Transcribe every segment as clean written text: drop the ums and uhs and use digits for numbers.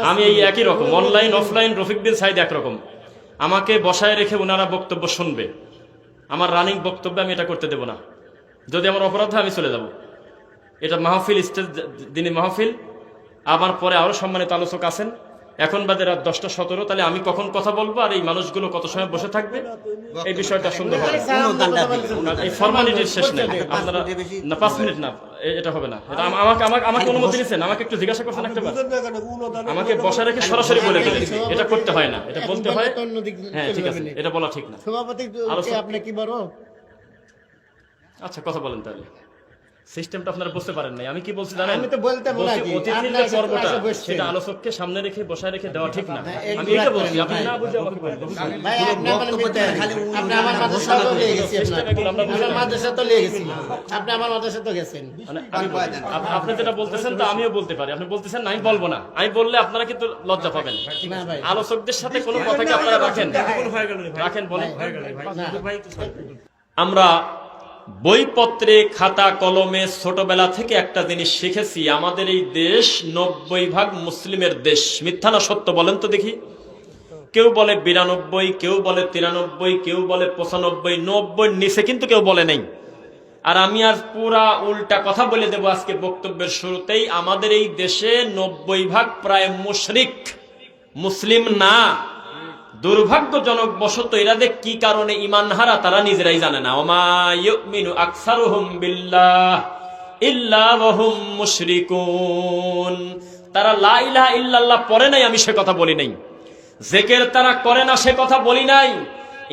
আমি এই একই রকম, অনলাইন অফলাইন রফিকদের সাইড একরকম। আমাকে বসায় রেখে ওনারা বক্তব্য শুনবে, আমার রানিং বক্তব্য আমি এটা করতে দেব না। যদি আমার অপরাধ হয় আমি চলে যাব। এটা মাহফিল, স্টেজ দিনে মাহফিল, আমার পরে আরো সম্মানিত আলোচক আছেন। এখন বাদে রাত 10:17, তাহলে আমি কখন কথা বলবো আর এই মানুষগুলো কত সময় বসে থাকবে, এই বিষয়টা সুন্দর হবে। এই ফর্মালিটির শেষ নেই। আপনারা না 5 মিনিট না, এটা হবে না। এটা আমাকে অনুমতি দিয়েছেন, আমাকে একটু জিজ্ঞাসা করছেন একটা বার, আমাকে বসা রেখে সরাসরি বলে দিলেন এটা করতে হয় না, এটা বলতে হয়। হ্যাঁ ঠিক আছে, এটা বলা ঠিক না। আপনি কি বড়? আচ্ছা কথা বলেন তাহলে। সিস্টেমটা আপনারা বুঝতে পারেন নাই। আমি কি বলছি জানেন? আমি তো বলতে বলা কি অতিথির যে পর্বটা সেটা আলোচককে সামনে রেখে বসায় রেখে দেওয়া ঠিক না। আমি এটা বলছি, আপনি না বুঝে আমাকে বলেন। ভাই আপনি আমার মাদ্রাসা তো নিয়ে গেছি, আমার মাদ্রাসা তো নিয়ে গেছি, আপনি আমার মাদ্রাসা তো গেছেন। আপনি যেটা বলতেছেন তা আমিও বলতে পারি, আপনি বলতেছেন না আমি বলবো না। আমি বললে আপনারা কিন্তু লজ্জা পাবেন। আলোচকদের সাথে কোনো কথা কি আপনারা রাখেন? বলেন। আমরা বইপত্রে খাতা কলমে ছোটবেলা থেকে একটা জিনিস শিখেছি, আমাদের এই দেশ 90% মুসলিমের দেশ। মিথ্যা না সত্য বলেন তো দেখি? কেউ বলে 92, কেউ বলে 93, কেউ বলে 95, 90 নিচে কিন্তু কেউ বলে নাই। আর আমি আজ পুরা উল্টা কথা বলে দেব আজকে বক্তব্যের শুরুতেই। আমাদের এই দেশে 90% প্রায় মুশরিক, মুসলিম না। দুর্ভাগ্যজনক বশত এরা যে কি কারণে ঈমান হারা তারা নিজেরাই জানে না। ওমা ইউমিনু আকসারুহুম বিল্লাহ ইল্লা ওয়া হুম মুশরিকুন। তারা লা ইলাহা ইল্লাল্লাহ পড়ে নাই, আমি সে কথা বলি নাই। জিকির তারা করে না, সে কথা বলি নাই।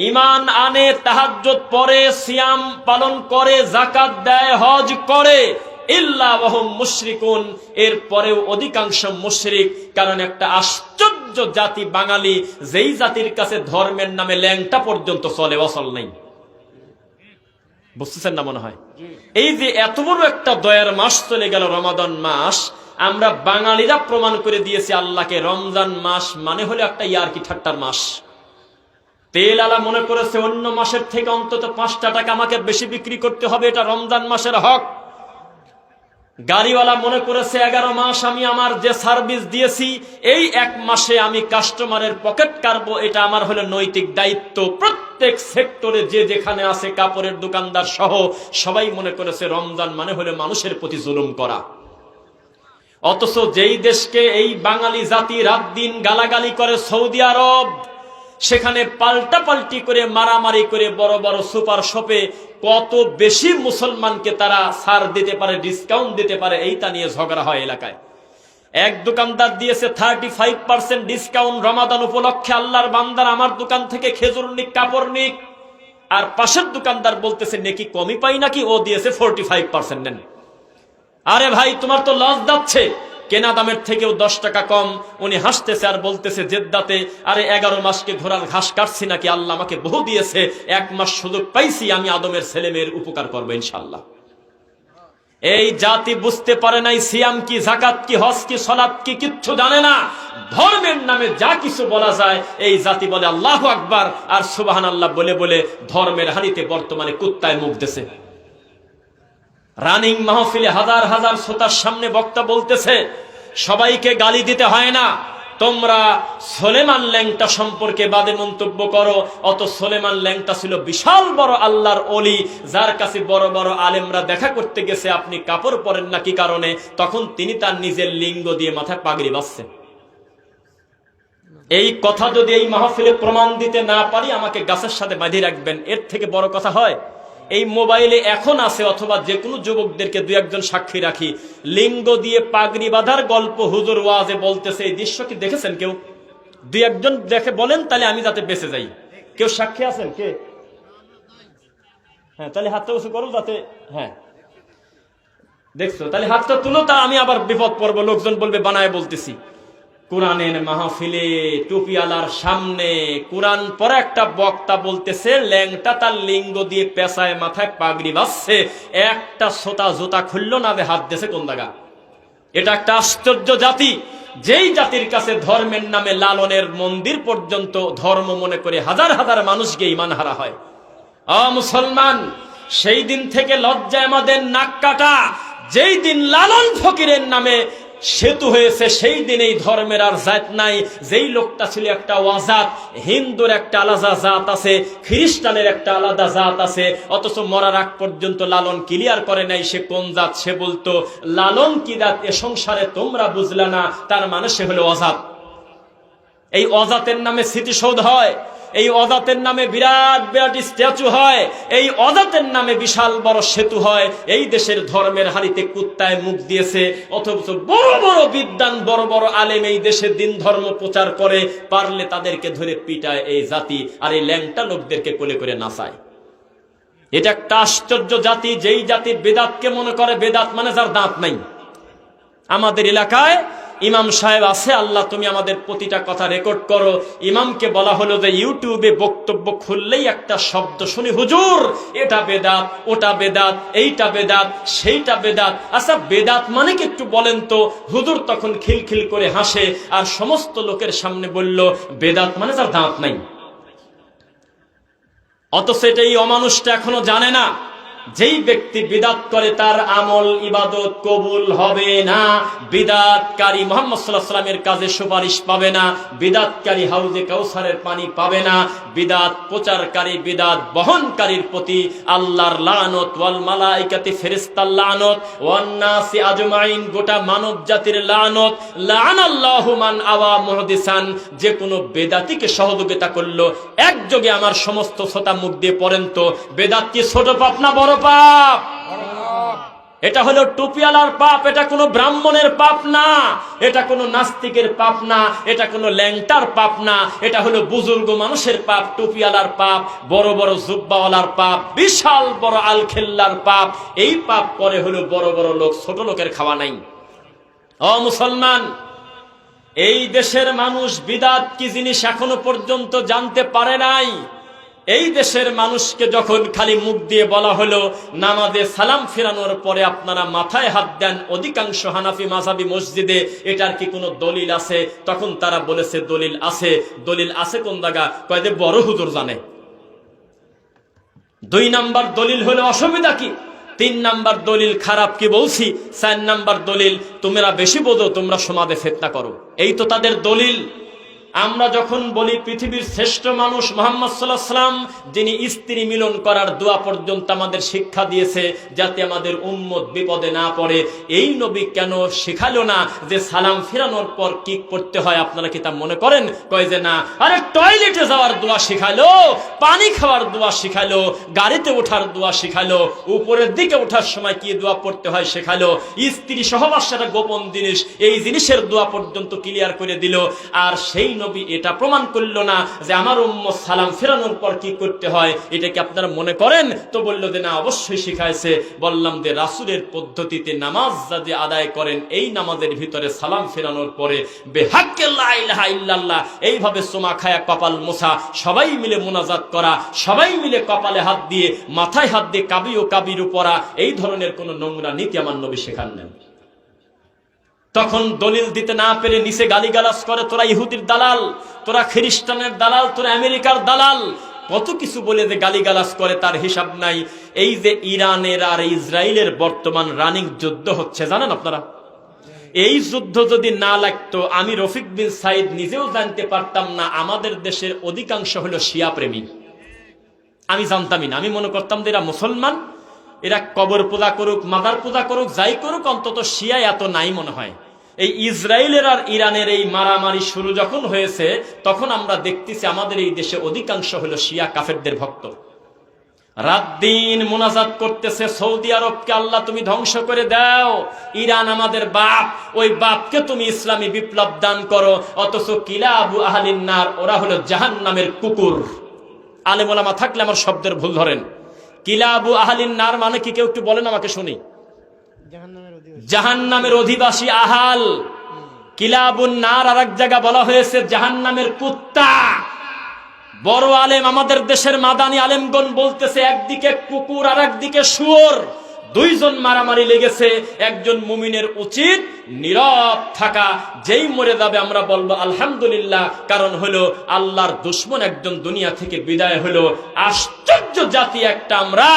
ঈমান আনে, তাহাজ্জুদ পড়ে, সিয়াম পালন করে, যাকাত দেয়, হজ করে, ইল্লা ওয়া হুম মুশরিকুন। এর পরেও অধিকাংশ মুশরিক। কারণ একটা আশ্চর্য জাতি বাঙালি, যেই জাতির কাছে ধর্মের নামে ল্যাংটা পর্যন্ত চলে, অচল নেই। বুঝতেছেন না মনে হয়? এই যে এত বড় একটা দয়ার মাস চলে গেল রমাদান মাস, আমরা বাঙালিরা প্রমাণ করে দিয়েছি আল্লাহকে রমজান মাস মানে হলো একটা ইয়ারকি ঠাট্টার মাস। তেল আলা মনে করেছে অন্য মাসের থেকে অন্তত 5টা টাকা আমাকে বেশি বিক্রি করতে হবে, এটা রমজান মাসের হক। গাড়িওয়ালা মনে করেছে 11 মাস আমি আমার যে সার্ভিস দিয়েছি, এই 1 মাসে আমি কাস্টমারের পকেট কাটবো, এটা আমার হলো নৈতিক দায়িত্ব। প্রত্যেক সেক্টরে যে যেখানে আছে, কাপড়ের দোকানদার সহ সবাই মনে করেছে রমজান মানে হলো মানুষের প্রতি জুলুম করা। অথচ যেই দেশকে এই বাঙালি জাতি রাত দিন গালাগালি করে, সৌদি আরব, সেখানে পাল্টাপাল্টি করে মারামারি করে বড় বড় সুপার শপে কত বেশি মুসলমানকে তারা ছাড় দিতে পারে, ডিসকাউন্ট দিতে পারে, এইটা নিয়ে ঝগড়া হয় এলাকায়। এক দোকানদার দিয়েছে 35% ডিসকাউন্ট রমাদান উপলক্ষে। আল্লাহর বান্দার আমার দোকান থেকে খেজুর নিক, কাপড় নিক। আর পাশের দোকানদার বলতেছে নেকি কমই পাই নাকি, ও দিয়েছে 45% নেন। আরে ভাই তোমার তো লস যাচ্ছে, কেনা দামের থেকেও 10 টাকা কম। উনি হাসতেছে আর বলতেছে জেদ্দাতে, আরে 11 মাসকে ঘোড়ার ঘাস কাটছি নাকি, আল্লাহ আমাকে বহু দিয়েছে, 1 মাস সুযোগ পাইছি, আমি আদমের ছেলে মেয়ের উপকার করবো ইনশাল্লাহ। এই জাতি বুঝতে পারে নাই সিয়াম কি, যাকাত কি, হজ কি, সালাত কি, কিচ্ছু জানে না। ধর্মের নামে যা কিছু বলা যায় এই জাতি বলে আল্লাহু আকবার আর সুবহানাল্লাহ বলে বলে ধর্মের হানিতে বর্তমানে কুত্তায় মুখ দিছে। রানিং মাহফিলে হাজার হাজার শ্রোতার সামনে বক্তা বলতেছে সবাইকে গালি দিতে হয় না, তোমরা সুলেমান ল্যাংটা সম্পর্কে বাদে মন্তব্য করো। অত সুলেমান ল্যাংটা ছিল বিশাল বড় আল্লাহর ওলি, যার কাছে বড় বড় আলেমরা দেখা করতে গেছে। আপনি কাপড় পরেন না কি কারণে? তখন তিনি তার নিজের লিঙ্গ দিয়ে মাথায় পাগড়ি বাঁধছেন। এই কথা যদি এই মাহফিলে প্রমাণ দিতে না পারি, আমাকে গাছের সাথে বাঁধিয়ে রাখবেন। এর থেকে বড় কথা হয়? এই মোবাইলে এখন আছে, অথবা যে কোনো যুবকদেরকে 2-1 সাক্ষী রাখি, লিঙ্গ দিয়ে পাগড়ি বাঁধার গল্প হুজুর ওয়াজে বলতেছে। এই দৃশ্য কি দেখেছেন কেউ? 2-1 দেখে বলেন, তাহলে আমি যাতে বেঁচে যাই। কেউ সাক্ষী আছেন কে? হ্যাঁ, তাহলে হাতটা উঁচু করো যাতে। হ্যাঁ দেখছো, তাহলে হাতটা তুলো, তা আমি আবার বিপদ পড়বো, লোকজন বলবে বানায় বলতেছি। কোরআনের মাহফিলে টুপিওয়ালার সামনে কোরআন পরে একটা বক্তা বলতেছে ল্যাংটা তার লিঙ্গ দিয়ে পেঁচায় মাথায় পাগড়ি বাঁধছে, একটা সোতা জুতা খুললো না, হাত দিয়েছে কোন জায়গা? এটা একটা আশ্চর্য জাতি, যেই জাতির কাছে ধর্মের নামে লালনের মন্দির পর্যন্ত ধর্ম মনে করে হাজার হাজার মানুষকে ঈমান হারা হয়। মুসলমান, সেই দিন থেকে লজ্জায় আমাদের নাক কাটা। যেই দিন লালন ফকিরের নামে সেতু হয়েছে, সেই দিন এই ধর্মের আর জাত নাই। যেই লোকটা ছিল একটা ওয়াজাত, হিন্দুর একটা আলাদা জাত আছে, খ্রিস্টানের একটা আলাদা জাত আছে, অথচ মরার আগ পর্যন্ত লালন ক্লিয়ার করে নাই সে কোন জাত। সে বলতো লালন কি জাত এ সংসারে তোমরা বুঝলে না, তার মানে সে হলো অজাত। এই অজাতের নামে স্মৃতিসৌধ হয়, এই অজাতের নামে বিরাট বিরাট স্ট্যাচু হয়, এই অজাতের নামে বিশাল বড় সেতু হয়। এই দেশের ধর্মের হাড়িতে কুত্তায় মুখ দিয়েছে, অথচ বড় বড় বিদ্বান, বড় বড় আলেম এই দেশে দিন ধর্ম প্রচার করে, পারলে তাদেরকে ধরে পিটায় এই জাতি, আর এই ল্যাংটা লোকদেরকে কোলে করে নাচায়। এটা একটা আশ্চর্য জাতি, যেই জাতি বেদাতকে মনে করে বেদাত মানে যার দাঁত নাই। আমাদের এলাকায় ইমাম সাহেব আছে, আল্লাহ তুমি আমাদের প্রতিটা কথা রেকর্ড করো। ইমামকে বলা হলো যে ইউটিউবে বক্তব্য খুললেই একটা শব্দ শুনি, হুজুর এটা বেদাত, ওটা বেদাত, এইটা বেদাত, সেইটা বেদাত। আচ্ছা বেদাত মানে কি একটু বলেন তো? হুজুর তখন খিলখিল করে হাসে আর সমস্ত লোকের সামনে বলল বেদাত মানে যার দাঁত নাই। অথচ এটা এই অমানুষটা এখনো জানে না, যেই ব্যক্তি বিদাত করে তার আমল ইবাদত কবুল হবে না। বিদাতকারী মুহাম্মদ সাল্লাল্লাহু আলাইহি ওয়াসাল্লামের কাজে সুপারিশ পাবে না, বিদাতকারী হাউজে কাউসারের পানি পাবে না, বিদাত প্রচারকারী, বিদাত বহনকারীর প্রতি আল্লাহর লানত, ওয়াল মালাইকাতি ফেরেশতার লানত, ওয়ান নাসি আজমাইন গোটা মানব জাতির লানত। লানাল্লাহু মান আওয়া মুহদিসান, যে কোনো বেদাতীকে সহযোগিতা করলো। একযোগে আমার সমস্ত শ্রোতা মুখ দিয়ে পড়েন তো, বেদাত কি ছোট পাপ না বড় পাপ? এটা হলো টুপিওয়ালার পাপ, এটা কোনো ব্রাহ্মণের পাপ না, এটা কোনো নাস্তিকের পাপ না, এটা কোনো ল্যাংটার পাপ না, এটা হলো বুজুর্গ মানুষের পাপ, টুপিওয়ালার পাপ, বড় বড় জুব্বাওয়ালার পাপ, বিশাল বড় আলখেল্লার পাপ। এই পাপ করে হলো বড় বড় লোক, ছোট লোকের খাওয়া নাই। ও মুসলমান, এই দেশের মানুষ বিদাত কি জিনিস এখনো পর্যন্ত জানতে পারে নাই। এই দেশের মানুষকে যখন খালি মুখ দিয়ে বলা হলো নামাজে সালাম ফেরানোর পরে আপনারা মাথায় হাত দেন, অধিকাংশ হানাফি মাযহাবী মসজিদে, এটার কি কোনো দলিল আছে? তখন তারা বলেছে দলিল আছে। দলিল আছে কোন জায়গা? কয় যে বড় হুজুর জানে। 2 নাম্বার দলিল হলো অসুবিধা কি? 3 নাম্বার দলিল খারাপ কি বলছি? 4 নাম্বার দলিল তোমরা বেশি বোঝো, তোমরা সমাজে ফিতনা করো। এই তো তাদের দলিল। আমরা যখন বলি পৃথিবীর শ্রেষ্ঠ মানুষ মুহাম্মদ সাল্লাল্লাহু আলাইহি ওয়াসাল্লাম, যিনি স্ত্রী মিলন করার দোয়া পর্যন্ত আমাদের শিক্ষা দিয়েছে যাতে আমাদের উম্মত বিপদে না পড়ে, এই নবী কেন শেখালো না যে সালাম ফেরানোর পর কি করতে হয়? আপনারা কি তা মনে করেন? কয় যে না, আরে টয়লেটে যাওয়ার দোয়া শিখালো, পানি খাওয়ার দোয়া শিখালো, গাড়িতে ওঠার দোয়া শিখালো, উপরের দিকে ওঠার সময় কি দোয়া পড়তে হয় শেখালো, স্ত্রী সহবাসটা গোপন জিনিস, এই জিনিসের দোয়া পর্যন্ত ক্লিয়ার করে দিল। আর সেই নবী এটা প্রমাণ করল না যে আমার উম্মত সালাম ফেরানোর পর কি করতে হয়। এটা কি আপনারা মনে করেন? তো বলল যে না, অবশ্যই শিখাইছে। বললাম যে রাসূলের পদ্ধতিতে নামাজ যদি আদায় করেন, এই নামাজের ভিতরে সালাম ফেরানোর পরে বেহাক্কে লা ইলাহা ইল্লাল্লাহ এইভাবে সোমা খায়া কপাল মোছা, সবাই মিলে মুনাজাত করা, সবাই মিলে কপালে হাত দিয়ে মাথায় হাত দিয়ে কাবি ও কাবিরু পড়া, এই ধরনের কোন নোংরা নীতি আমার নবী শেখান নেন। তখন দলিল দিতে না পেরে নিচে গালিগালাজ করে, তোরা ইহুদির দালাল, তোরা খ্রিস্টানের দালাল, তোরা আমেরিকার দালাল, কত কিছু বলে যে গালিগালাজ করে তার হিসাব নাই। এই যে ইরানের আর ইসরায়েলের বর্তমান রানিং যুদ্ধ হচ্ছে, জানেন আপনারা? এই যুদ্ধ যদি না লাগতো, আমি রফিক বিন সাইদ নিজেও জানতে পারতাম না আমাদের দেশের অধিকাংশ হলো শিয়া প্রেমী। আমি জানতামই না, আমি মনে করতাম যে এরা মুসলমান, এরা কবর পূজা করুক, মাদার পূজা করুক, যাই করুক, অন্তত শিয়া এত নাই মনে হয়। এই ইসরায়েলের আর ইরানের এই মারামারি শুরু যখন হয়েছে, তখন আমরা দেখতেছি আমাদের এই দেশে অধিকাংশ হলো শিয়া কাফেরদের ভক্ত। রাত দিন মুনাজাত করতেছে, সৌদি আরবকে আল্লাহ তুমি ধ্বংস করে দাও, ইরান আমাদের বাপ, ওই বাপকে তুমি ইসলামী বিপ্লব দান করো। অথচ কিলাবু আহলিন নার, ওরা হলো জাহান্নামের কুকুর। আলেম ওলামা থাকলে আমার শব্দের ভুল ধরেন। কিলাবু আহলিন নার মানে কি? কেউ একটু বলেন আমাকে শুনি। জাহান্নামের অধিবাসী আহাল। কিলাবুন নার আর এক জায়গা বলা হয়েছে জাহান্নামের কুত্তা। বড় আলেম আমাদের দেশের মাদানী আলেমগণ বলতেছে একদিকে কুকুর আর একদিকে শুয়োর। দুইজন মারামারি লেগেছে, একজন মুমিনের উচিত নীরব থাকা। যেই মরে যাবে আমরা বলবো আলহামদুলিল্লাহ, কারণ হলো আল্লাহর দুশমন একজন দুনিয়া থেকে বিদায় হলো। আশ্চর্য জাতি একটা আমরা,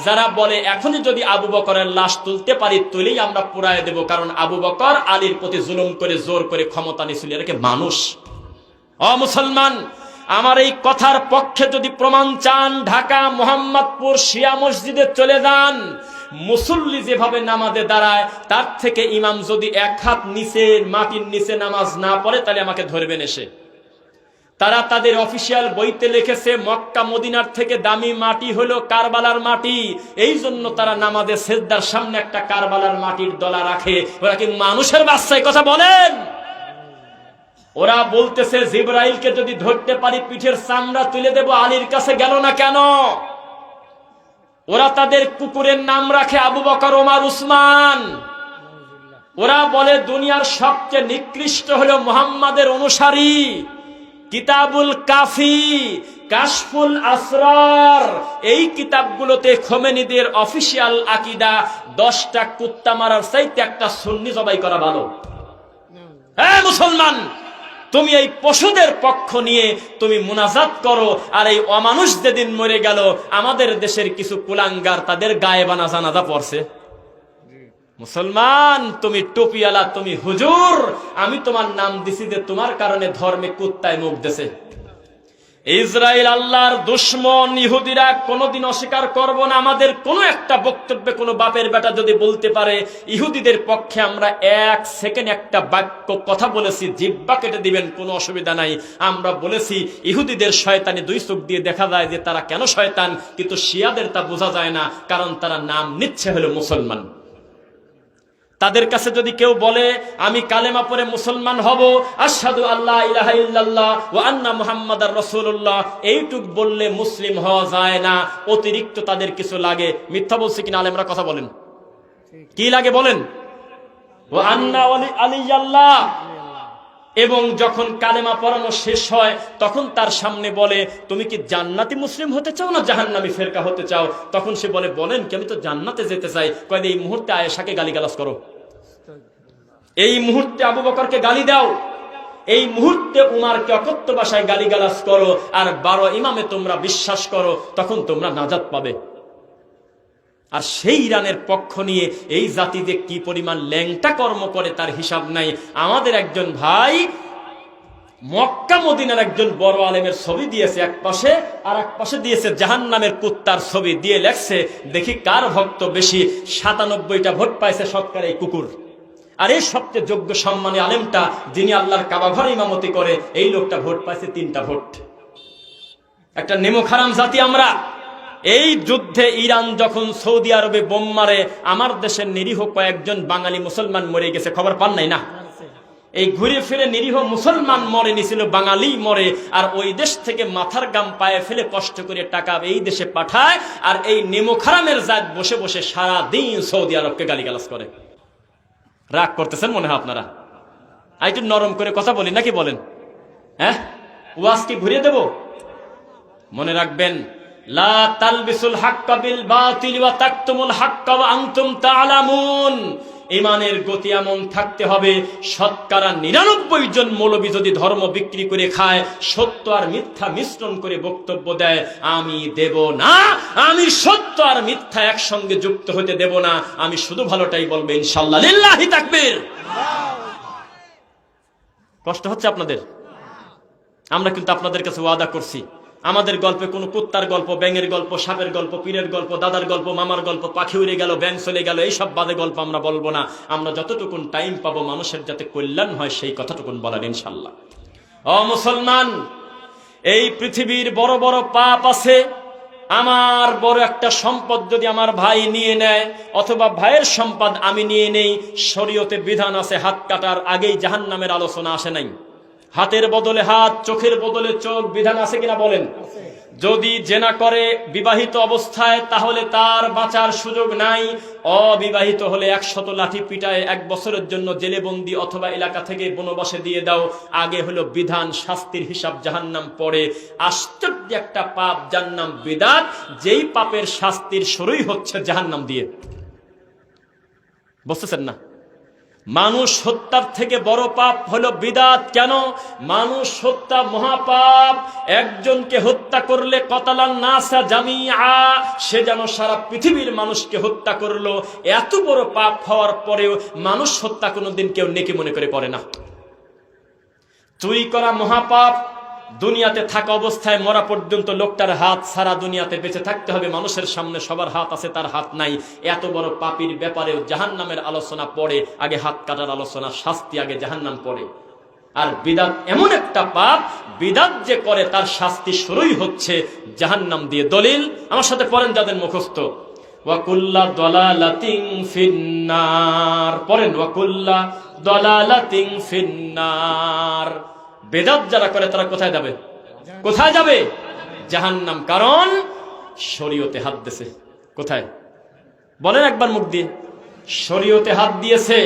যারা বলে এখনই যদি আবু বকরের লাশ তুলতে পারি তুলেই আমরা পুড়ায় দেব, কারণ আবু বকর আলীর প্রতি জুলুম করে জোর করে ক্ষমতা নিয়েছিল। এটাকে মানুষ? মুসলমান, আমার এই কথার পক্ষে যদি প্রমাণ চান, ঢাকা মোহাম্মদপুর শিয়া মসজিদে চলে যান। মুসল্লি যেভাবে নামাজে দাঁড়ায়, তার থেকে ইমাম যদি এক হাত নিচে মাটির নিচে নামাজ না পড়ে, তাহলে আমাকে ধরবেন এসে। তারা তাদের অফিসিয়াল বইতে লিখেছে মক্কা মদিনার থেকে দামি মাটি হলো কারবালার মাটি, এই জন্য তারা নামাজে সেজদার সামনে একটা কারবালার মাটির দলা রাখে। ওরা কি মানুষের বাচ্চায় কথা বলেন? ওরা বলতেছে জিবরাইলকে যদি ধরতে পারি পিঠের চামড়া তুলে দেব। আলীর কাছে গেল না কেন? ওরা তাদের কুকুরের নাম রাখে আবু বকর, ওমর, উসমান। ওরা বলে দুনিয়ার সবচেয়ে নিকৃষ্ট হলো মুহাম্মাদের অনুসারী। কিতাবুল কাফি, কাশফুল আসরার, এই কিতাবগুলোতে খোমেনিদের অফিসিয়াল আকীদা 10টা কুত্তা মারার চাইতে একটা সুন্নি জবাই করা ভালো। হ্যাঁ মুসলমান, তুমি এই পশুদের পক্ষ নিয়ে তুমি মুনাজাত করো, আর এই অমানুষ যেদিন মরে গেল, আমাদের দেশের কিছু কুলাঙ্গার তাদের গায়েবানা জানাজা পড়ছে। মুসলমান, তুমি টুপিওয়ালা, তুমি হুজুর, আমি তোমার নাম দিছি যে তোমার কারণে ধর্মে কুত্তায় মুখ দিছে। ইসরায়েল আল্লাহর দুশমন, ইহুদিরা কোনোদিন অস্বীকার করব না। আমাদের কোনো একটা বক্তব্যে কোনো বাপের বেটা যদি বলতে পারে ইহুদিদের পক্ষে আমরা 1 সেকেন্ড একটা বাক্য কথা বলেছি, জিহ্বা কেটে দিবেন, কোনো অসুবিধা নাই। আমরা বলেছি ইহুদিদের শয়তানি 2 চোখ দিয়ে দেখা যায় যে তারা কেন শয়তান, কিন্তু শিয়াদের তা বোঝা যায় না, কারণ তারা নাম নিচ্ছে হলো মুসলমান। তাদের কাছে যদি কেউ বলে আমি কালেমা পড়ে মুসলমান হব, আশহাদু আল্লা ইলাহা ইল্লাল্লাহ ওয়া আন্না মুহাম্মাদার রাসূলুল্লাহ, এইটুক বললে মুসলিম হওয়া যায় না, অতিরিক্ত তাদের কিছু লাগে। মিথ্যা বলছে কিনা আলেমরা কথা বলেন, কি লাগে বলেন? ওয়া আন্না আলিয়াল্লাহ। এবং যখন কালেমা পড়ানো শেষ হয়, তখন তার সামনে বলে তুমি কি জান্নাতি মুসলিম হতে চাও না জাহান্নামী ফেরকা হতে চাও? তখন সে বলে বলেন কি, আমি তো জান্নাতে যেতে চাই। কয় এই মুহূর্তে আয়েশাকে গালিগালাজ করো, এই মুহূর্তে আবু বকরকে গালি দাও, এই মুহূর্তে উমারকে অকথ্য ভাষায় গালিগালাজ করো, আর 12 ইমামে তোমরা বিশ্বাস করো, তখন তোমরা নাজাত পাবে। আর সেই ইরানের পক্ষ নিয়ে এই জাতি যে কি পরিমাণ ল্যাংটা কর্ম করে তার হিসাব নাই। আমাদের একজন ভাই মক্কা মদিনার একজন বড় আলেমের ছবি দিয়েছে এক পাশে, আর এক পাশে দিয়েছে জাহান্নামের কুত্তার ছবি দিয়ে লেখছে দেখি কার ভক্ত বেশি। 97টা ভোট পাইছে সরকার এই কুকুর। আর এই সবচেয়ে যোগ্য সম্মানী আলেমটা, যিনি আল্লাহর কাবা ঘর ইমামতি করে, এই লোকটা ভোট পাইছে 3টা ভোট। একটা নেমোখারাম জাতি আমরা। এই যুদ্ধে ইরান যখন সৌদি আরবে বোম মারে, আমার দেশের নিরীহ কয়েকজন বাঙালি মুসলমান মরে গেছে, খবর পান নাই না? এই ঘুরে ফিরে নিরীহ মুসলমান মরে নিছিল, বাঙালি মরে, আর ওই দেশ থেকে মাথার গাম পায়ে ফেলে কষ্ট করে টাকা এই দেশে পাঠায়, আর এই নেমোখারামের জাত বসে বসে সারা দিন সৌদি আরবকে গালিগালাজ করে। রাগ করতেছেন মনে হয় আপনারা? একটু নরম করে কথা বলি নাকি বলেন? হ্যাঁ, ওয়াজ কি ঘুরিয়ে দেব? মনে রাখবেন, লা তালবিসুল হাক্কা বিল বাতিল ওয়া তাকতুমুল হাক্কা ওয়া আনতুম তা'লামুন। ইমানের গতি এমন থাকতে হবে, শতকরা 99 জন মৌলবী যদি ধর্ম বিক্রি করে খায়, সত্য আর মিথ্যা মিশ্রণ করে বক্তব্য দেয়, আমি দেব না, আমি সত্য আর মিথ্যা একসঙ্গে যুক্ত হতে দেব না, আমি শুধু ভালোটাই বলবো ইনশাআল্লাহ। লিল্লাহি তাকবীর। কষ্ট হচ্ছে আপনাদের? আমরা কিন্তু আপনাদের কাছে ওয়াদা করছি, আমাদের গল্পে কোনো কুত্তার গল্প, ব্যাঙের গল্প, সাপের গল্প, পীরের গল্প, দাদার গল্প, মামার গল্প, পাখি উড়ে গেল, ব্যাঙ চলে গেল, এইসব বাদে গল্প আমরা বলবো না। আমরা যতটুকুন টাইম পাবো মানুষের যাতে কল্যাণ হয় সেই কথাটুকুন বলার ইনশাল্লাহ। মুসলমান, এই পৃথিবীর বড় বড় পাপ আছে। আমার বড় একটা সম্পদ যদি আমার ভাই নিয়ে নেয়, অথবা ভাইয়ের সম্পদ আমি নিয়ে নেই, শরীয়তে বিধান আছে হাত কাটার আগেই জাহান্নামের আলোচনা আসে নাই? হাতের বদলে হাত, চোখের বদলে চোখ, বিধান আছে কিনা বলেন? যদি জেনা করে বিবাহিত অবস্থায়, তাহলে তার বাঁচার সুযোগ নাই। অবিবাহিত হলে 100 লাঠি পিটায় 1 বছরের জন্য জেলে বন্দি অথবা এলাকা থেকে বনবাসে দিয়ে দাও। আগে হলো বিধান, শাস্তির হিসাব জাহান্নাম পড়ে। আশ্চর্য একটা পাপ যার নাম বিদআত, যেই পাপের শাস্তির শুরুই হচ্ছে জাহান্নাম দিয়ে। বুঝতেছেন না? মানুষ হত্যার থেকে বড় পাপ হলো বিদাত। কেন? মানুষ হত্যা মহাপাপ। একজনকে হত্যা করলে কতালান নাসা জামিআ, সে যেন সারা পৃথিবীর মানুষকে হত্যা করলো। এত বড় পাপ হওয়ার পরেও মানুষ হত্যা কোনোদিন কেউ নেকি মনে করে না। চুরি করা মহাপাপ। দুনিয়াতে থাকা অবস্থায় মরা পর্যন্ত লোকটার হাত সারা দুনিয়াতে বেঁচে থাকতে হবে, মানুষের সামনে সবার হাত আছে, তার হাত নাই। এত বড় পাপীর ব্যাপারেও জাহান্নামের আলোচনা পড়ে, আগে হাত কাটার আলোচনা, শাস্তি আগে জাহান্নাম পড়ে। আর বিদাত এমন একটা পাপ, বিদাত যে করে তার শাস্তি শুরুই হচ্ছে জাহান্নাম দিয়ে। দলিল আমার সাথে পড়েন যাদের মুখস্থ, ওয়াকুল্লা দালালাতিন ফিন্নার। পড়েন, ওয়াকুল্লা দালালাতিন ফিন্নার। বেদাত যারা করে তারা কোথায় যাবে? কোথায় যাবে? জাহান্নাম। কারণ শরীয়তে হাত দিয়েছে। কোথায় বলেন একবার মুখ দিয়ে? শরীয়তে হাত দিয়েছে।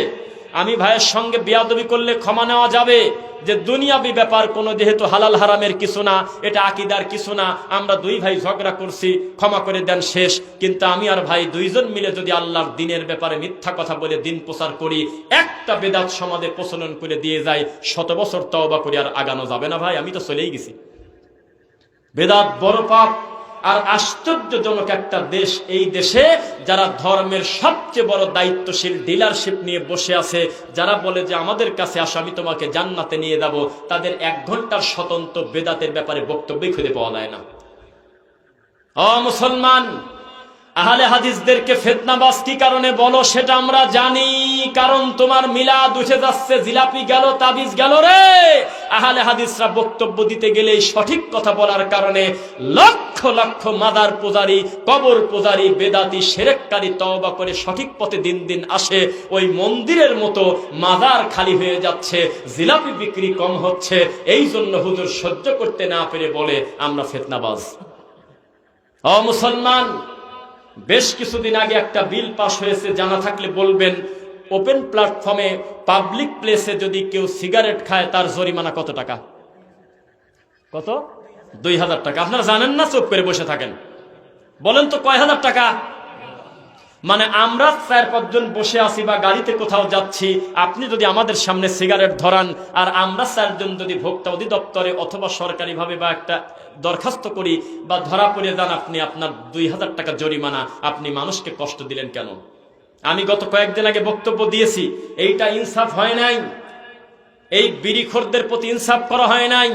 আমি ভাইয়ের সঙ্গে বেয়াদবি করলে ক্ষমা নেওয়া যাবে, যে দুনিয়াবি ব্যাপার কোনো, যেহেতু হালাল হারামের কিছু না, এটা আকীদার কিছু না, আমরা দুই ভাই ঝগড়া করছি, ক্ষমা করে দেন, শেষ। কিন্তু আমি আর ভাই দুইজন মিলে যদি আল্লাহর দিনের ব্যাপারে মিথ্যা কথা বলে দিন প্রচার করি, একটা বেদাত সমাজে প্রচলন করে দিয়ে যাই, 100 বছর তওবা করে আর আগানো যাবে না ভাই, আমি তো চলেই গেছি। বেদাত বড় পাপ। আর আশ্চর্যজনক একটা দেশ, এই দেশে যারা ধর্মের সবচেয়ে বড় দায়িত্বশীল ডিলারশিপ নিয়ে বসে আছে, যারা বলে যে আমাদের কাছে আসো, আমি তোমাকে জান্নাতে নিয়ে যাব, তাদের 1 ঘন্টার স্বতন্ত্র বেদাতের ব্যাপারে বক্তব্যই খুঁজে পাওয়া যায় না। ও মুসলমান, আহলে হাদিসদেরকে ফিতনাবাজ কি কারণে বলো সেটা আমরা জানি। কারণ তোমার মিলাদ উঠে যাচ্ছে, জিলাপি গেল, তাবিজ গেল রে। আহলে হাদিসরা বক্তব্য দিতে গেলেই সঠিক কথা বলার কারণে লক্ষ লক্ষ মাদার পূজারী, কবর পূজারী, বেদাতি, শিরককারী তওবা করে সঠিক পথে দিন দিন আসে। ওই মন্দিরের মতো মাদার খালি হয়ে যাচ্ছে, জিলাপি বিক্রি কম হচ্ছে। এই জন্য হুজুর সহ্য করতে না পেরে বলে আমরা ফিতনাবাজ। ও মুসলমান, বেশ কিছুদিন আগে একটা বিল পাস হয়েছে, জানা থাকলে বলবেন। ওপেন প্ল্যাটফর্মে, পাবলিক প্লেসে যদি কেউ সিগারেট খায় তার জরিমানা কত টাকা? কত? 2000 টাকা। আপনারা জানেন না, চুপ করে বসে থাকেন। বলেন তো কয় হাজার টাকা? মানে আমরা 4-5 জন বসে আছি বা গাড়িতে কোথাও যাচ্ছি, আপনি যদি আমাদের সামনে সিগারেট ধরান, আর আমরা 4 জন যদি ভোক্তা অধিদপ্তরে অথবা সরকারিভাবে বা একটা দরখাস্ত করি বা ধরা পড়ে যান, আপনি আপনার 2000 টাকা জরিমানা। আপনি মানুষকে কষ্ট দিলেন কেন? আমি গত কয়েকদিন আগে বক্তব্য দিয়েছি, এইটা ইনসাফ হয় নাই। এই বিড়িখোরদের প্রতি ইনসাফ করা হয় নাই।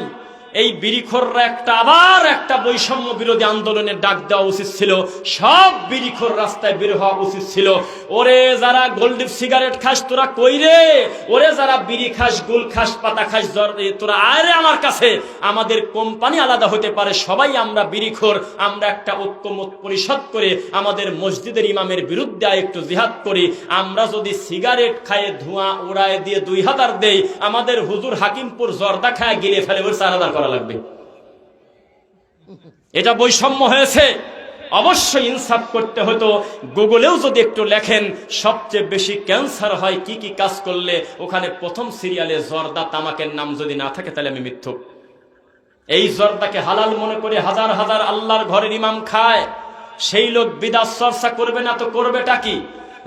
এই বিড়িখোররা আবার একটা বৈষম্য বিরোধী আন্দোলনের ডাক দেওয়া উচিত ছিল। সব বিড়িখোর রাস্তায় বের হওয়া উচিত ছিল। ওরে যারা গোল্ডিপ সিগারেট খাস তোরা কই রে? ওরে যারা বিড়ি খাস, গুল খাস, পাতা খাস, তোরা আরে আমার কাছে। আমাদের কোম্পানি আলাদা হতে পারে, সবাই আমরা বিড়িখোর। আমরা একটা ঐক্যমত পরিষদ করে আমাদের মসজিদের ইমামের বিরুদ্ধে একটু জিহাদ করি। আমরা যদি সিগারেট খায়ে ধোঁয়া উড়ায় দিয়ে 2000 দেই, আমাদের হুজুর হাকিমপুর জর্দা খায় গিলে ফেলে, ওর 4000 করা লাগবে। এটা বৈষম্য হয়েছে। অবশ্যই ইনসাফ করতে হতো। গুগলেও যদি একটু লেখেন সবচেয়ে বেশি ক্যান্সার হয় কি কি কাজ করলে, ওখানে প্রথম সিরিয়ালে জর্দা তামাকের নাম যদি না থাকে তাহলে আমি মিথ্যুক। এই জর্দাকে হালাল মনে করে হাজার হাজার আল্লাহর ঘরের ইমাম খায়। সেই লোক বিদআত চর্চা করবে না তো করবেটা কি?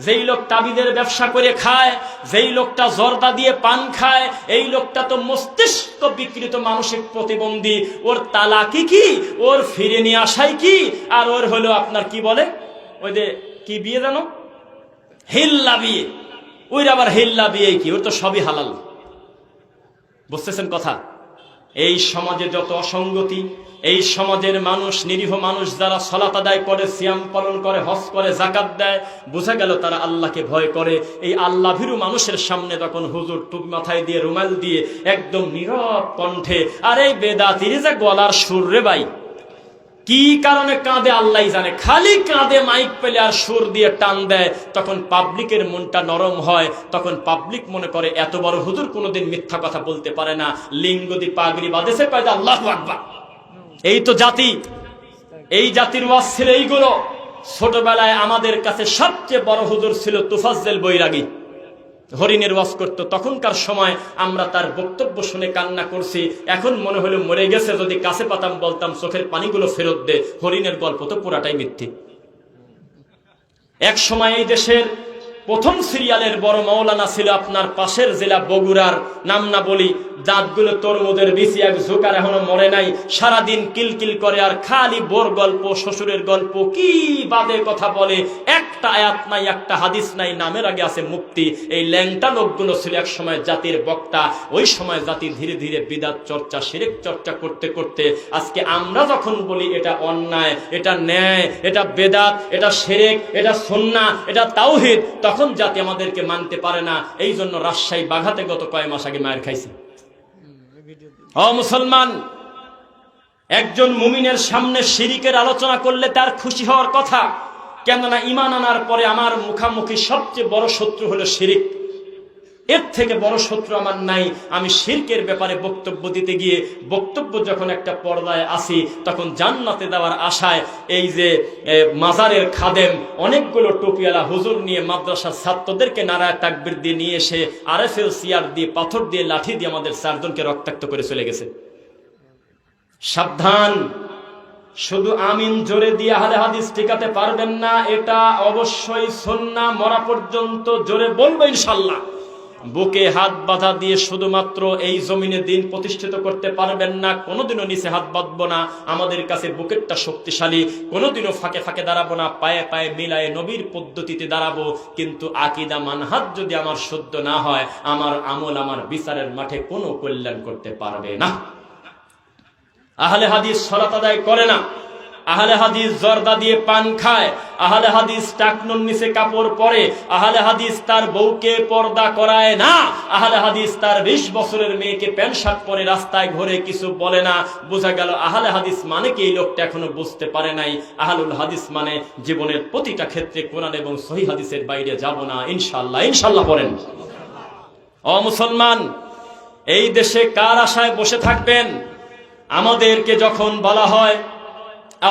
যেই লোক তাবিদের ব্যবসা করে খায়, যেই লোকটা জর্দা দিয়ে পান খায়, এই লোকটা তো মস্তিষ্ক বিকৃত, মানসিক প্রতিবন্ধী। ওর তালাকি কি, ওর ফিরে নিয়ে আসাই কি, আর ওর হলো আপনার কি বলে, ওই যে কি বিয়ে জানো, হিল্লা বিয়ে। ওই আবার হিল্লা বিয়ে কি, ওর তো সবই হালাল। বুঝতেছেন কথা? এই সমাজে যত অসঙ্গতি, এই সমাজের মানুষ, নিরীহ মানুষ যারা সালাত আদায় করে, সিয়াম পালন করে, হজ করে, যাকাত দেয়, বোঝা গেল তারা আল্লাহকে ভয় করে। এই আল্লাহ ভীরু মানুষের সামনে তখন হুজুর টুপি মাথায় দিয়ে, রুমাল দিয়ে, একদম নীরব কণ্ঠে, আর এই বেদাতির যে গলার সুর রে ভাই, কি কারণে কাঁদে আল্লাহ জানে, খালি কাঁদে মাইক পেলে আর সুর দিয়ে টান দেয়। তখন পাবলিকের মনটা নরম হয়। তখন পাবলিক মনে করে এত বড় হুজুর কোনোদিন মিথ্যা কথা বলতে পারে না। লিঙ্গদি পাগড়ি বাঁধেছে, কয় আল্লাহু আকবার। এই তো জাতি, এই জাতির ওয়াজ ছিল এইগুলো। ছোটবেলায় আমাদের কাছে সবচেয়ে বড় হুজুর ছিল তুফাজ্জল বৈরাগী, হরিণের ওয়াজ করতো। তখনকার সময় আমরা তার বক্তব্য শুনে কান্না করছি। এখন মনে হলো মরে গেছে, যদি কাছে পাতাম বলতাম চোখের পানিগুলো ফেরত দে, হরিণের গল্প তো পুরাটাই মিথ্যে। এক সময় এই দেশের প্রথম সিরিয়ালের বড় মাওলানা ছিল আপনার পাশের জেলা বগুড়ার, নাম না বলি, দাঁতগুলো তরমুজের বিচি, এক ঝোকার এখনো মরে নাই, সারাদিন কিলকিল করে আর খালি বোর গল্প, শ্বশুরের গল্প, কি বাদে কথা বলে, একটা আয়াত নাই, একটা হাদিস নাই, নামের আগে আছে মুফতি। এই ল্যাংটা লোকগুলো ছিল এক সময় জাতির বক্তা। ওই সময় জাতি ধীরে ধীরে বিদআত চর্চা, শিরক চর্চা করতে করতে আজকে আমরা যখন বলি এটা অন্যায়, এটা ন্যায়, এটা বেদাত, এটা শিরক, এটা সুন্নাহ, এটা তাওহীদ, তখন জাতি আমাদেরকে মানতে পারে না। এই জন্য রাজশাহী বাঘাতে গত কয়েক মাস আগে মায়ের খাইছে। ও মুসলমান, একজন মুমিনের সামনে শিরিকের আলোচনা করলে তার খুশি হওয়ার কথা, কেননা ঈমান আনার পরে আমার মুখামুখি সবচেয়ে বড় শত্রু হলো শিরিক। এর থেকে বড় শত্রু আমার নাই। আমি শিরকের ব্যাপারে বক্তব্য দিতে গিয়ে বক্তব্য যখন একটা পর্দায় আসি, তখন জান্নাতে দেওয়ার আশায় এই যে মাজারের খাদেম অনেকগুলো টুপিওয়ালা হুজুর নিয়ে মাদ্রাসার ছাত্রদেরকে নারায় তাকবীর দিয়ে নিয়ে এসে আরএফএল সিয়ার দিয়ে, পাথর দিয়ে, লাঠি দিয়ে আমাদের চারজনকে রক্তাক্ত করে চলে গেছে। সাবধান, শুধু আমিন জোরে দিয়ে আহলে হাদিস টিকাতে পারবেন না, এটা অবশ্যই সুন্নাহ, মরা পর্যন্ত জোরে বলবো ইনশাআল্লাহ। বুকে হাত বাঁধা দিয়ে শুধুমাত্র এই জমিনে দিন প্রতিষ্ঠিত করতে পারবেন না, কোনোদিনও নিচে হাত বাঁধবো না। আমাদের কাছে বুকেরটা শক্তিশালী, কোনোদিনও ফাঁকে ফাঁকে দাঁড়াবো না, পায়ে পায়ে মিলায়ে নবীর পদ্ধতিতে দাঁড়াবো। কিন্তু আকীদা মানহাজ যদি আমার শুদ্ধ না হয়, আমার আমল আমার বিচারের মাঠে কোনো কল্যাণ করতে পারবে না। আহলে হাদিস সালাত আদায় করে না, আহলে হাদিস জর্দা দিয়ে পান খায়, আহলে হাদিস টাকনুর নিচে কাপড় পরে, আহলে হাদিস তার বউকে পর্দা করায় না, আহলে হাদিস তার 20 বছরের মেয়েকে প্যান্ট শার্ট পরে রাস্তায় ঘুরে কিছু বলে না। বোঝা গেল আহলে হাদিস মানে কি এই লোকটা এখনো বুঝতে পারে নাই। আহলুল হাদিস মানে জীবনের প্রতিটা ক্ষেত্রে কোরআন এবং সহিহ হাদিসের বাইরে যাব না, ইনশাআল্লাহ। ইনশাআল্লাহ পড়েন। ও মুসলমান, এই দেশে কার আশায় বসে থাকবেন? আমাদেরকে যখন বলা হয়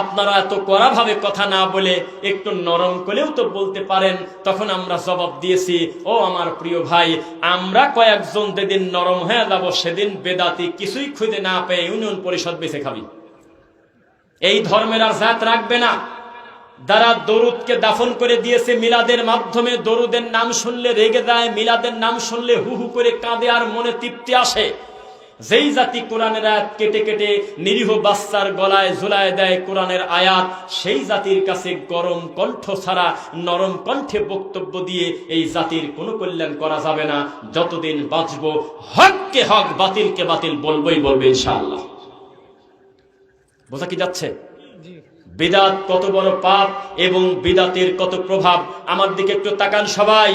আপনারা এত কড়া ভাবে কথা না বলে একটু নরম করেও তো বলতে পারেন, তখন আমরা জবাব দিয়েছি, ও আমার প্রিয় ভাই, আমরা কয়েকজন যেদিন নরম হয়ে যাব সেদিন বেদাতি কিছুই খুঁজে না পেয়ে ইউনিয়ন পরিষদ বেছে খাবি। এই ধর্মের আর জাত রাখবে না। যারা দরুদকে দাফন করে দিয়েছে মিলাদের মাধ্যমে, দরুদের নাম শুনলে রেগে যায়, মিলাদের নাম শুনলে হু হু করে কাঁদে আর মনে তৃপ্তি আসে। যেই জাতি কোরআনের আয়াত কেটে কেটে নিরীহ বাচ্চার গলায় ঝুলায় দেয় কোরআনের আয়াত, সেই জাতির কাছে গরম কণ্ঠ ছাড়া নরম কণ্ঠে বক্তব্য দিয়ে এই জাতির কোনো কল্যাণ করা যাবে না। যতদিন বাঁচব হককে হক, বাতিলকে বাতিল বলবই বলবে ইনশাআল্লাহ। বোঝা কি যাচ্ছে? বিদআত কত বড় পাপ এবং বিদআতের কত প্রভাব। আমার দিকে একটু তাকান সবাই।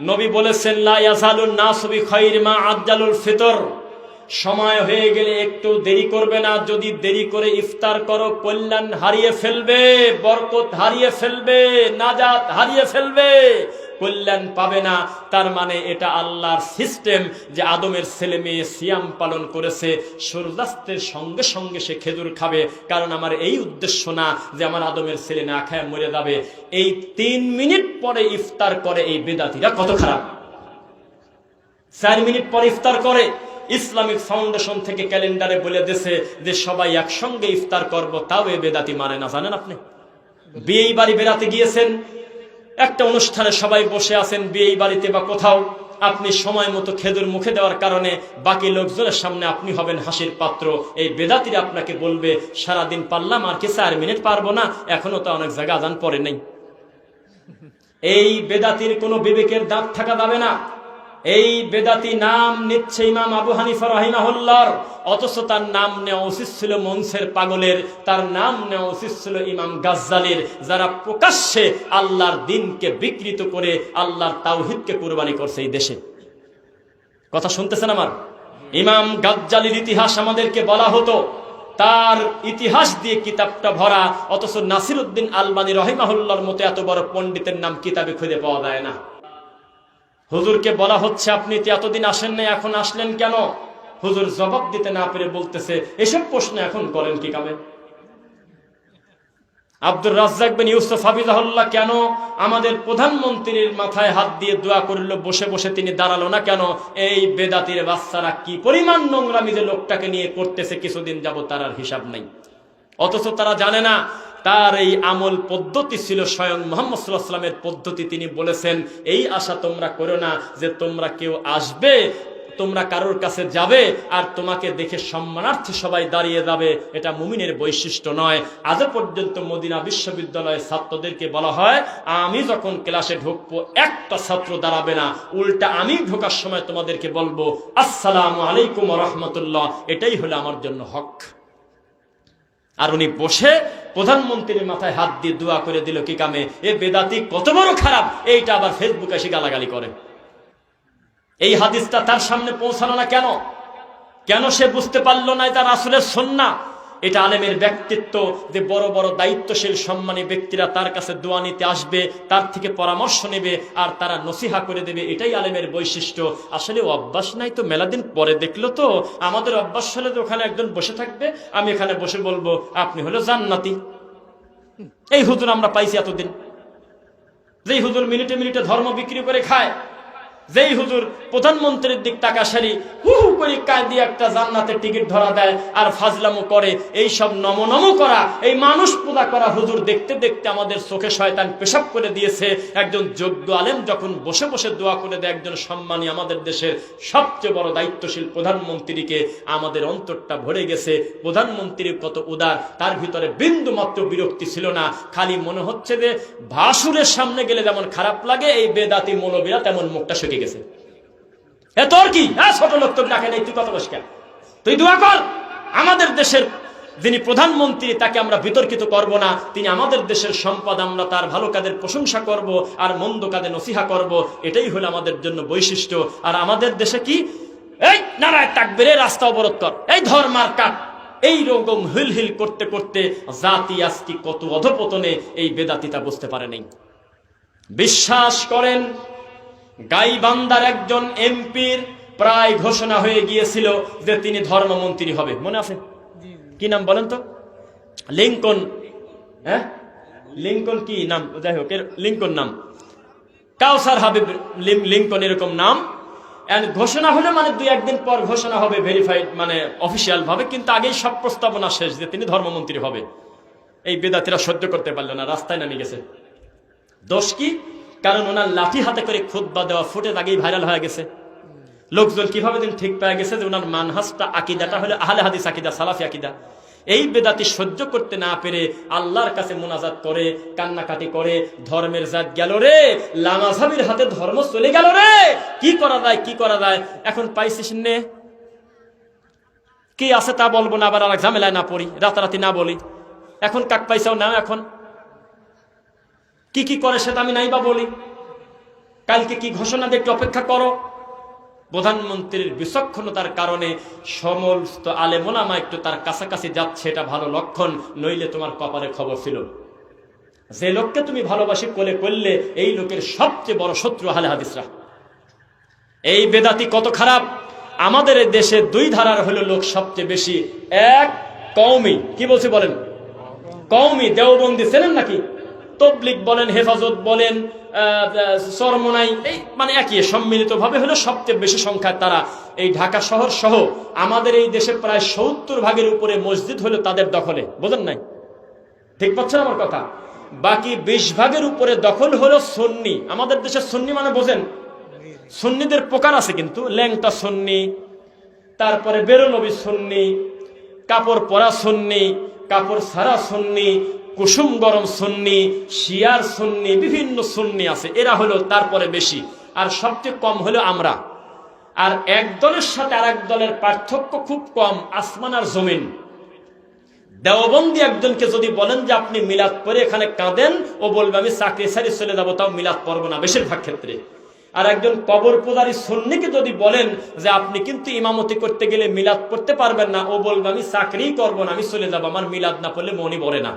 নবী বলেছেন, লা ইয়াজালুন নাসু বিখাইর মা আজ্জালুল ফিতর। সময় হয়ে গেলে একটু দেরি করবে না। যদি দেরি করে ইফতার করো, কল্যাণ হারিয়ে ফেলবে, বরকত হারিয়ে ফেলবে, নাজাত হারিয়ে ফেলবে, কল্যাণ পাবে না। তার মানে এটা আল্লাহর সিস্টেম যে আদমের ছেলে মেয়ে সিয়াম পালন করেছে, সূর্যাস্তের সঙ্গে সঙ্গে সে খেজুর খাবে, কারণ আমার এই উদ্দেশ্য না যে আমার আদমের ছেলে না খায় মরে যাবে। এই 3 মিনিট পরে ইফতার করে এই বেদাতিরা, কত খারাপ। 4 মিনিট পরে ইফতার করে। ইসলামিক ফাউন্ডেশন থেকে ক্যালেন্ডারে বলে দিয়েছে যে সবাই একসঙ্গে ইফতার করব, তাও এই বেদাতি মানে না। জানেন আপনি, বিয়ে বাড়ি বেড়াতে গিয়েছেন, একটা অনুষ্ঠানে সবাই বসে আছেন বিয়ে বাড়িতে বা কোথাও, আপনি সময় মতো খেজুর মুখে দেওয়ার কারণে বাকি লোকজনের সামনে আপনি হবেন হাসির পাত্র। এই বেদাতিরা আপনাকে বলবে, সারাদিন পারলাম আর কি 4 মিনিট পারবো না, এখনো তো অনেক জায়গা আজান পড়ে নাই। এই বেদাতির কোনো বিবেকের দাঁত থাকা যাবে না। এই বেদাতি নাম নিচ্ছে ইমাম আবু হানিফা রাহিমাহুল্লাহর, অথচ তার নাম নেওয়া উচিত ছিল মনসের পাগলের, তার নাম নেওয়া উচিত ছিল ইমাম গাজ্জালির, যারা প্রকাশ্যে আল্লাহর দিনকে বিকৃত করে আল্লাহর তাওহীদকে কুরবানি করছে এই দেশে। কথা শুনতেছেন আমার? ইমাম গাজ্জালির ইতিহাস আমাদেরকে বলা হতো, তার ইতিহাস দিয়ে কিতাবটা ভরা, অথচ নাসিরউদ্দিন আলবানী রাহিমাহুল্লাহর মতো এত বড় পণ্ডিতের নাম কিতাবে খুঁজে পাওয়া যায় না। হুজুরকে বলা হচ্ছে, আপনি তো এতদিন আসেন না, এখন আসলেন কেন? হুজুর জবাব দিতে না পেরে বলতেছে, এসব প্রশ্ন এখন করেন কি কামে? আব্দুর রাজ্জাক বিন ইউসুফ হাফিজাহুল্লাহ কেন আমাদের প্রধানমন্ত্রীর মাথায় হাত দিয়ে দোয়া করলো, বসে বসে তিনি দাঁড়ালো না কেন? এই বেদাতির বাচ্চারা কি পরিমাণ নোংরামি যে লোকটাকে নিয়ে করতেছে কিছুদিন যাবত, তার আর হিসাব নাই। অথচ তারা জানে না তার এই আমল পদ্ধতি ছিল স্বয়ং মুহাম্মদ সাল্লাল্লাহু আলাইহি ওয়াসাল্লামের পদ্ধতি। তিনি বলেছেন, এই আশা তোমরা করো না যে তোমরা কেউ আসবে, তোমরা কারোর কাছে যাবে আর তোমাকে দেখে সম্মানার্থে সবাই দাঁড়িয়ে যাবে, এটা মুমিনের বৈশিষ্ট্য নয়। আজ পর্যন্ত মদিনা বিশ্ববিদ্যালয়ের ছাত্রদেরকে বলা হয়, আমি যখন ক্লাসে ঢুকবো একটা ছাত্র দাঁড়াবে না, উল্টা আমি ঢোকার সময় তোমাদেরকে বলবো আসসালামু আলাইকুম ওয়া রাহমাতুল্লাহ, এটাই হলো আমার জন্য হক। আর উনি বসে প্রধানমন্ত্রীর মাথায় হাত দিয়ে দোয়া করে দিল কি কামে? এ বেদাতি কত বড় খারাপ, এইটা আবার ফেসবুকে এসে গালাগালি করে। এই হাদিসটা তার সামনে পৌঁছানো না কেন? কেন সে বুঝতে পারলো না এটা রাসূলের সুন্নাহ? এটা আলেমের ব্যক্তিত্ব যে বড় বড় দায়িত্বশীল সম্মানী ব্যক্তিরা তার কাছে দোয়া নিতে আসবে, তার থেকে পরামর্শ নেবে আর তারা নসিহা করে দেবে, এটাই আলেমের বৈশিষ্ট্য। আসলে অভ্যাস নাই তো, মেলাদিন পরে দেখলো তো। আমাদের অভ্যাস হলে তো ওখানে একজন বসে থাকবে, আমি এখানে বসে বলবো আপনি হলো জান্নাতি। এই হুজুর আমরা পাইছি এতদিন, যেই হুজুর মিনিটে মিনিটে ধর্ম বিক্রি করে খায়, যেই হুজুর প্রধানমন্ত্রীর দিক তাকাশারি হু হু করে কায় দিয়ে একটা জান্নাতের টিকিট ধরা দেয় আর ফাজলামো করে, এই সব নমো করা, এই মানুষ পূজা করা হুজুর দেখতে দেখতে আমাদের চোখে শয়তান পেশাব করে দিয়েছে। একজন যোগ্য আলেম যখন বসে বসে দোয়া করে দেয় একজন সম্মানী আমাদের দেশের সবচেয়ে বড় দায়িত্বশীল প্রধানমন্ত্রীকে, আমাদের অন্তরটা ভরে গেছে। প্রধানমন্ত্রী কত উদার, তার ভিতরে বিন্দু মাত্র বিরক্তি ছিল না। খালি মনে হচ্ছে যে ভাসুরের সামনে গেলে যেমন খারাপ লাগে, এই বেদাতি মৌলবীরা তেমন মুখটা শুকিয়ে গেছে। এ তোর কি? ছোট লোক তোর ডাকে নেই, তুই কত বসে? তুই দোয়া কর, আমাদের দেশের যিনি প্রধানমন্ত্রী তাকে আমরা বিতর্কিত করব না, তিনি আমাদের দেশের সম্পদ, আমরা তার ভালো কাজের প্রশংসা করব আর মন্দ কাজে নসিহা করব, এটাই হলো আমাদের জন্য বৈশিষ্ট্য। আর আমাদের দেশে কি, এই নারায় তাকবীরে রাস্তা অবরোধ কর, এই ধর মার কাট, এই রকম হিল হিল করতে করতে জাতি আজকে কত অধপতনে, এই বেদাতিতা বুঝতে পারে নাই। বিশ্বাস করেন, গাইবান্ধার একজন এমপির প্রায় ঘোষণা হয়ে গিয়েছিল যে তিনি ধর্মমন্ত্রী হবে, মনে আছে? কি নাম বলেন তো? লিঙ্কন, হ্যাঁ লিঙ্কন কি নাম, যাই হোক লিঙ্কন নাম, কাউসার হাবিব লিঙ্কন এরকম নাম। ঘোষণা হলে মানে 2-1 দিন পর ঘোষণা হবে, ভেরিফাইড মানে অফিসিয়াল ভাবে, কিন্তু আগেই সব প্রস্তাবনা শেষ যে তিনি ধর্মমন্ত্রী হবে। এই বেদাতিরা সহ্য করতে পারলো না, রাস্তায় নামে গেছে। দোষ কি? কারণ ওনার লাঠি হাতে করে খুতবা দেওয়া ফুটেজ আগেই ভাইরাল হয়ে গেছে। লোকজন কিভাবে দিন ঠিক পেয়ে গেছে যে ওনার মানহাজটা, আকিদাটা হলো আহলে হাদিস আকিদা, সালাফি আকিদা। এই বেদাতি সহ্য করতে না পেরে আল্লাহর কাছে মুনাজাত করে, কান্নাকাটি করে, ধর্মের জাত গেল রে, লামাঝাবির হাতে ধর্ম চলে গেল রে, কি করা যায় কি করা যায়। এখন পাইছিস নে, কি আছে তা বলবো না, আবার আর ঝামেলায় না পড়ি, রাতারাতি না বলি। এখন কাক পাইছাও না, এখন কি কি করে সেটা আমি নাই বা বলি, কালকে কি ঘোষণা দেখতে অপেক্ষা করো। প্রধানমন্ত্রীর বিচক্ষণতার কারণে সমস্ত আলেম ওলামা একটু তার কাছাকাছি যাচ্ছে, এটা ভালো লক্ষণ, নইলে তোমার কপালে খবর ছিল। যে লোককে তুমি ভালোবাসি কোলে করলে, এই লোকের সবচেয়ে বড় শত্রু আহলে হাদিসরা। এই বেদাতি কত খারাপ। আমাদের দেশে 2 ধারার হলো লোক সবচেয়ে বেশি। এক, কওমি, কি বলছি বলেন, কওমি দেওবন্দি চেনেন নাকি? তবলিগ বলেন, হেফাজত বলেন, চরমনাই, এই মানে একই, সম্মিলিত ভাবে হলো সবচেয়ে বেশি সংখ্যায় তারা। এই ঢাকা শহর সহ আমাদের এই দেশে প্রায় 70% উপরে মসজিদ হলো তাদের দখলে, বোঝেন নাই? ঠিক পাচ্ছেন আমার কথা? বাকি 20% উপরে দখল হলো সুন্নি। আমাদের দেশে সুন্নি মানে বোঝেন, সুন্নিদের প্রকার আছে কিন্তু, ল্যাংটা সুন্নি, তারপরে বেরোনবী সুন্নি, কাপড় পরা সুন্নি, কাপড় ছাড়া সুন্নি, কুসুম গরম সুন্নি, শিয়ার সুন্নি, বিভিন্ন সুন্নি আছে, এরা হলো তারপরে বেশি। আর সবচেয়ে কম হলো আমরা। আর এক দলের সাথে আর এক দলের পার্থক্য খুব কম, আসমান আর জমিন। দেওবন্দি একজনকে যদি বলেন যে আপনি মিলাদ পড়ে এখানে কাঁদেন, ও বলবে আমি চাকরি ছাড়ি চলে যাবো, তাও মিলাদ পড়বো না বেশিরভাগ ক্ষেত্রে। আর একজন কবর পূজারী সুন্নিকে যদি বলেন যে আপনি কিন্তু ইমামতি করতে গেলে মিলাদ পড়তে পারবেন না, ও বলবে আমি চাকরি করবো না, আমি চলে যাবো, আমার মিলাদ না পড়লে মনই ভরে না।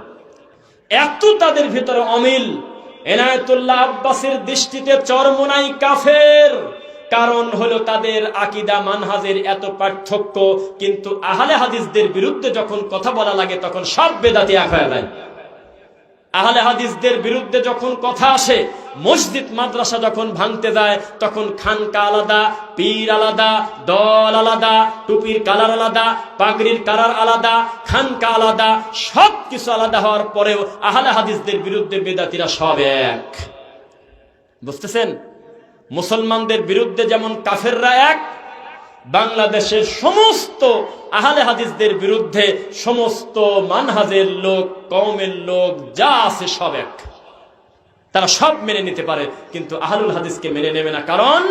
এত তাদের ভিতরে অমিল। এনায়েতুল্লাহ আব্বাসীর দৃষ্টিতে চরমোনাই কাফের, কারণ হলো তাদের আকীদা মানহাজের এত পার্থক্য। কিন্তু আহলে হাদিসদের বিরুদ্ধে যখন কথা বলা লাগে তখন সব বেদাতি এক হয়ে যায়। আহলে হাদিসদের বিরুদ্ধে যখন কথা আসে, মসজিদ মাদ্রাসা যখন ভাঙতে যায়, তখন খানকা আলাদা, পীর আলাদা, দল আলাদা, টুপির কালার আলাদা, পাগড়ির কালার আলাদা, খানকা আলাদা, সবকিছু আলাদা হওয়ার পরেও আহলে হাদিসদের বিরুদ্ধে বেদাতীরা সব এক। বুঝতেছেন? মুসলমানদের বিরুদ্ধে যেমন কাফেররা এক, বাংলাদেশের সমস্ত আহলে হাদিসদের বিরুদ্ধে সমস্ত মানহাজের লোক, কওমের লোক যা আছে সব এক। তারা সব মেনে নিতে পারে, কিন্তু আহলুল হাদিসকে মেনে নেবে না। কারণ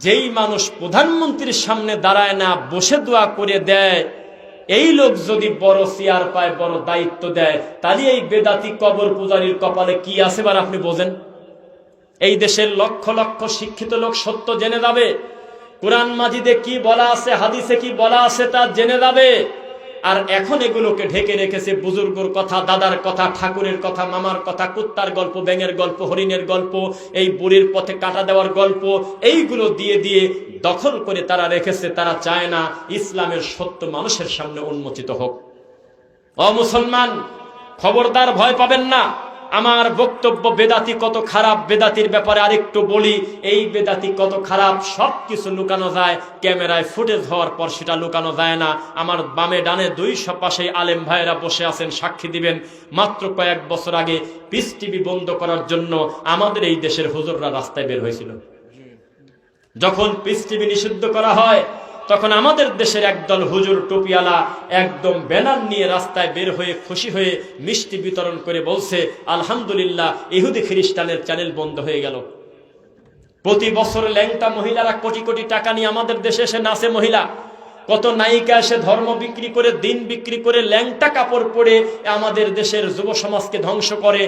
যেই মানুষ প্রধানমন্ত্রীর সামনে দাঁড়ায় না, বসে দোয়া করে দেয়, এই লোক যদি বড় চেয়ার পায়, বড় দায়িত্ব দেয়, তাহলে এই বেদাতি কবর পূজারীর কপালে কি আছে বার আপনি বোঝেন? এই দেশের লক্ষ লক্ষ শিক্ষিত লোক সত্য জেনে যাবে, কোরআন মাজিদে কি বলা আছে, হাদিসে কি বলা আছে তা জেনে যাবে। আর এখন এগুলোকে ঢেকে রেখেছে বুজুর্গর কথা, দাদার কথা, ঠাকুরের কথা, মামার কথা, কুত্তার গল্প, ব্যাঙের গল্প, হরিণের গল্প, এই বুড়ির পথে কাটা দেওয়ার গল্প, এইগুলো দিয়ে দিয়ে দখল করে তারা রেখেছে। তারা চায় না ইসলামের সত্য মানুষের সামনে উন্মোচিত হোক। ও মুসলমান, খবরদার, ভয় পাবেন না। আমার বক্তব্য বেদাতি কত খারাপ, বেদাতির ব্যাপারে আরেকটু বলি। এই বেদাতি কত খারাপ সবকিছু লুকানো যায়, ক্যামেরায় ফুটেজ হওয়ার পর সেটা লুকানো যায় না। আমার বামে ডানে দুই পাশে আলেম ভাইয়েরা বসে আছেন, সাক্ষী দিবেন। মাত্র কয়েক বছর আগে পিস টিভি বন্ধ করার জন্য আমাদের এই দেশের হুজুররা রাস্তায় বের হয়েছিল। যখন পিস টিভি নিষিদ্ধ করা হয়, তখন আমাদের দেশের একদল হুজুর টুপিওয়ালা একদম ব্যানার নিয়ে রাস্তায় বের হয়ে খুশি হয়ে মিষ্টি বিতরণ করে বলছে, আলহামদুলিল্লাহ, ইহুদি খ্রিস্টানের চ্যানেল বন্ধ হয়ে গেল। প্রতি বছর ল্যাংটা মহিলারা কোটি কোটি টাকা নিয়ে আমাদের দেশে এসে নাচে। মহিলা কত নায়িকা এসে ধর্ম বিক্রি করে, দিন বিক্রি করে, ল্যাংটা কাপড় পরে আমাদের দেশের যুব সমাজকে ধ্বংস করে।